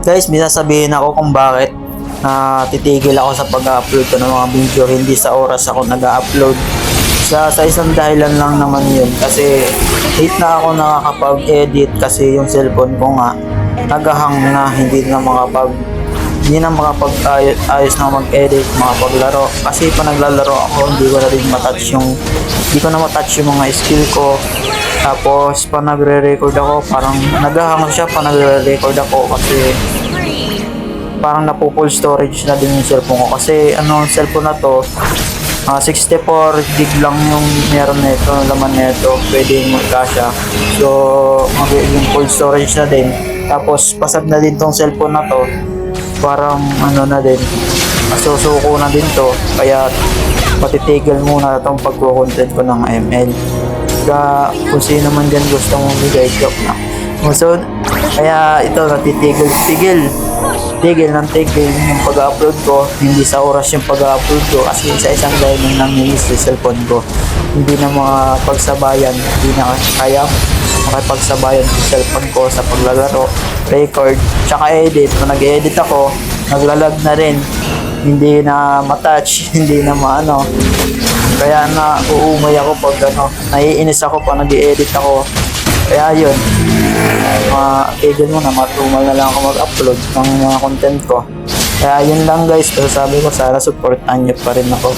Guys, may sasabihin ako kung bakit titigil ako sa pag-upload ko ng mga video, hindi sa oras ako nag-upload. Sa isang dahilan lang naman yun, kasi late na ako nakakapag-edit kasi yung cellphone ko nga nagahang na, hindi na makapag-ayos na mag-edit, makapaglaro. Kasi pa naglalaro ako, hindi ko na matouch yung mga skill ko. Tapos pa nagre-record ako, parang nagahang siya pa nagre-record ako kasi parang napo-full storage na din yung cellphone ko. Kasi cellphone na to, 64 gig lang yung meron nito, laman nito, pwede yung magkasya. So magiging full storage na din. Tapos pasad na din tong cellphone na to, parang na din, masusuko na din to, kaya patitigil muna itong pagko-content ko ng ML. Kung sino man dyan gusto mong bigay, joke na. So, kaya ito, tigil ng tigil yung pag-upload ko, hindi sa oras yung pag-upload ko, kasi sa isang dahil nang nanginis yung cellphone ko, hindi na makapagsabayan, hindi na kaya makapagsabayan yung cellphone ko sa paglalaro, record, tsaka edit. Kung nag-edit ako, naglalag na rin, hindi na matouch, hindi na maano. Kaya uumay ako pag naiinis ako pag nag-edit ako. Kaya yun, tigil mo na, matumal na lang ako mag-upload ng mga content ko. Kaya yun lang guys, pero sabi ko sana supportan nyo pa rin ako.